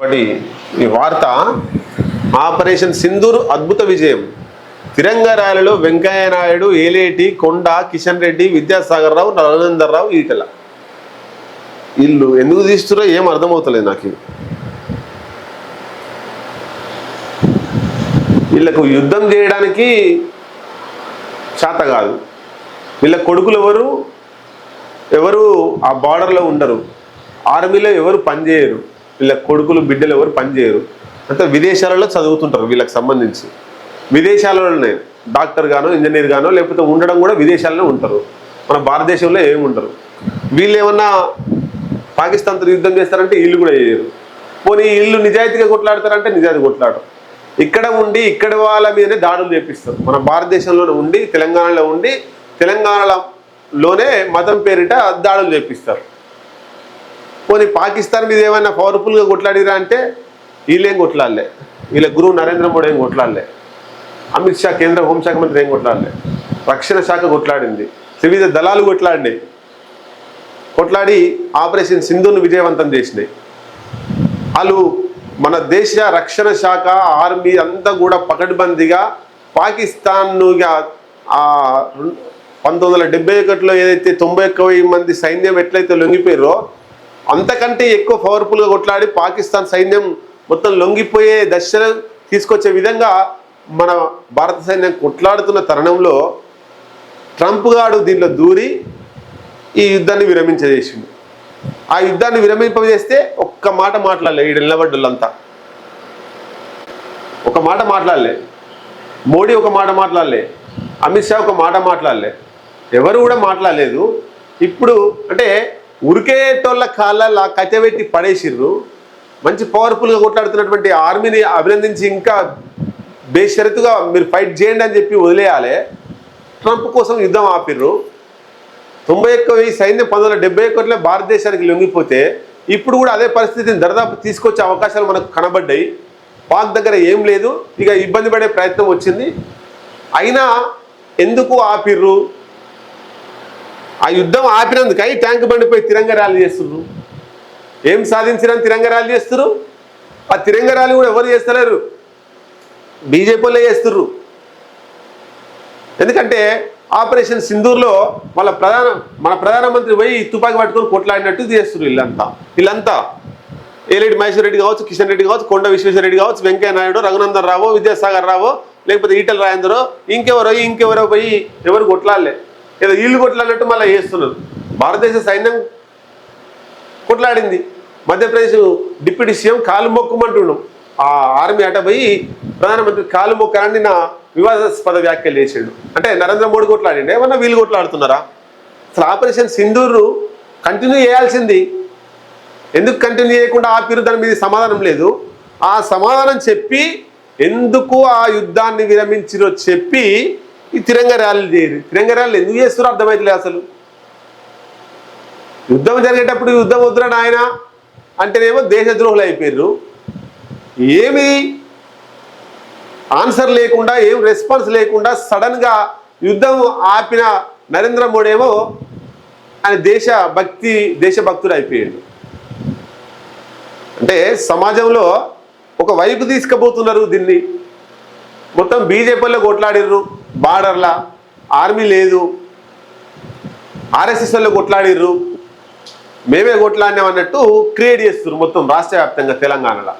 ఒకటి ఈ వార్త ఆపరేషన్ సింధూర్ అద్భుత విజయం. తిరంగా ర్యాలీలో వెంకయ్య నాయుడు, ఏలేటి, కొండ, కిషన్ రెడ్డి, విద్యాసాగర్ రావు, రఘునందర్ రావు, ఈటల. వీళ్ళు ఎందుకు తీస్తున్నారో ఏం అర్థమవుతలేదు నాకు. వీళ్ళకు యుద్ధం చేయడానికి చేత కాదు. వీళ్ళ కొడుకులు ఎవరు ఆ బార్డర్లో ఉండరు, ఆర్మీలో ఎవరు పనిచేయరు, వీళ్ళ కొడుకులు బిడ్డలు ఎవరు పనిచేయరు, అంతా విదేశాలలో చదువుతుంటారు. వీళ్ళకి సంబంధించి విదేశాలలోనే డాక్టర్ గానో ఇంజనీర్ గానో లేకపోతే ఉండడం కూడా విదేశాల్లో ఉంటారు. మన భారతదేశంలో ఏమి ఉండరు. వీళ్ళు ఏమన్నా పాకిస్తాన్తో యుద్ధం చేస్తారంటే వీళ్ళు కూడా చేయరు. పోనీ వీళ్ళు నిజాయితీగా కొట్లాడతారంటే నిజాయితీ కొట్లాడరు. ఇక్కడ ఉండి ఇక్కడ వాళ్ళ మీదనే దాడులు చేపిస్తారు. మన భారతదేశంలోనే ఉండి తెలంగాణలో ఉండి తెలంగాణలోనే మతం పేరిట దాడులు చేపిస్తారు. పోనీ పాకిస్తాన్ మీద ఏమైనా పవర్ఫుల్గా కొట్లాడిరా అంటే వీళ్ళేం కొట్లాడలే, వీళ్ళ గురువు నరేంద్ర మోడీ ఏం కొట్లాడలే, అమిత్ షా కేంద్ర హోంశాఖ మంత్రి ఏం కొట్లాడలే, రక్షణ శాఖ కొట్లాడింది, వివిధ దళాలు కొట్లాడి ఆపరేషన్ సింధూర్ను విజయవంతం చేసినాయి. వాళ్ళు మన దేశ రక్షణ శాఖ ఆర్మీ అంతా కూడా పకడ్బందీగా పాకిస్తాన్ను 1971లో ఏదైతే 91,000 మంది సైన్యం ఎట్లయితే లొంగిపోయారో అంతకంటే ఎక్కువ పవర్ఫుల్గా కొట్లాడి పాకిస్తాన్ సైన్యం మొత్తం లొంగిపోయే దశను తీసుకొచ్చే విధంగా మన భారత సైన్యం కొట్లాడుతున్న తరుణంలో ట్రంప్ గాడు దీనిలో దూరి ఈ యుద్ధాన్ని విరమించేసిండు. ఆ యుద్ధాన్ని విరమింపజేస్తే ఒక్క మాట మాట్లాడలే ఈ నిలబడ్డోళ్ళంతా. ఒక మాట మాట్లాడలే, మోడీ ఒక మాట మాట్లాడలే, అమిత్ షా ఒక మాట మాట్లాడలే, ఎవరు కూడా మాట్లాడలేదు. ఇప్పుడు అంటే ఉరికేటోళ్ళ కాళ్ళ కట్టెబెట్టి పడేసిర్రు. మంచి పవర్ఫుల్గా కొట్లాడుతున్నటువంటి ఆర్మీని అభినందించి ఇంకా బేషరతుగా మీరు ఫైట్ చేయండి అని చెప్పి వదిలేయాలి. ట్రంప్ కోసం యుద్ధం ఆపిర్రు. 91,000 సైన్యం 1971లో భారతదేశానికి లొంగిపోతే ఇప్పుడు కూడా అదే పరిస్థితిని దరిదాపు తీసుకొచ్చే అవకాశాలు మనకు కనబడ్డాయి. పాక్ దగ్గర ఏం లేదు, ఇక ఇబ్బంది పడే ప్రయత్నం వచ్చింది. అయినా ఎందుకు ఆపిర్రు? ఆ యుద్ధం ఆపినందుకు అయి ట్యాంక్ బండిపోయి తిరంగ ర్యాలీ చేస్తున్నారు. ఏం సాధించిరని తిరంగ ర్యాలీ చేస్తున్నారు? ఆ తిరంగ ర్యాలీ కూడా ఎవరు చేస్తలేరు, బీజేపీలో చేస్తుర్రు. ఎందుకంటే ఆపరేషన్ సింధూర్లో మన ప్రధానమంత్రి పోయి తుపాకీ పట్టుకొని కొట్లాడినట్టు చేస్తున్నారు. వీళ్ళంతా ఏలేటి మహేశ్వర్ రెడ్డి కావచ్చు, కిషన్ రెడ్డి కావచ్చు, కొండ విశ్వేశ్వర రెడ్డి కావచ్చు, వెంకయ్య నాయుడు, రఘునందన్ రావు, విద్యాసాగర్ రావు, లేకపోతే ఈటల రాజేందరో ఇంకెవరో పోయి ఎవరు కొట్లాడలే, ఏదో వీళ్ళు కొట్లాడినట్టు మళ్ళీ చేస్తున్నారు. భారతదేశ సైన్యం కొట్లాడింది. మధ్యప్రదేశ్ డిప్యూటీ సీఎం కాలు మొక్కుమంటున్నాం. ఆ ఆర్మీ అట పోయి ప్రధానమంత్రి కాలు మొక్కని నా వివాదాస్పద వ్యాఖ్యలు చేసాడు. అంటే నరేంద్ర మోడీ కొట్లాడిండే, ఏమన్నా వీళ్ళు కొట్లాడుతున్నారా? అసలు ఆపరేషన్ సింధూర్ కంటిన్యూ చేయాల్సింది. ఎందుకు కంటిన్యూ చేయకుండా ఆపిరు? దాని మీద సమాధానం లేదు. ఆ సమాధానం చెప్పి ఎందుకు ఆ యుద్ధాన్ని విరమించిరో చెప్పి ఈ తిరంగ ర్యాలీలు చేయరు. తిరంగ ర్యాలీలు ఎందుకు చేస్తారో అర్థమవుతలేదు. అసలు యుద్ధం జరిగేటప్పుడు యుద్ధం వద్దురా నాయన అంటేనేమో దేశద్రోహులు అయిపోయారు. ఏమి ఆన్సర్ లేకుండా, ఏం రెస్పాన్స్ లేకుండా సడన్గా యుద్ధం ఆపిన నరేంద్ర మోడీ ఏమో ఆయన దేశభక్తుడు అయిపోయాడు. అంటే సమాజంలో ఒక వైపు తీసుకుపోతున్నారు దీన్ని. మొత్తం బీజేపీలో కొట్లాడిర్రు, బార్డర్లా ఆర్మీ లేదు, ఆర్ఎస్ఎస్ వాళ్ళు కొట్లాడిర్రు, మేమే కొట్లాడినాం అన్నట్టు క్రియేట్ చేస్తున్నారు మొత్తం రాష్ట్ర వ్యాప్తంగా తెలంగాణలో.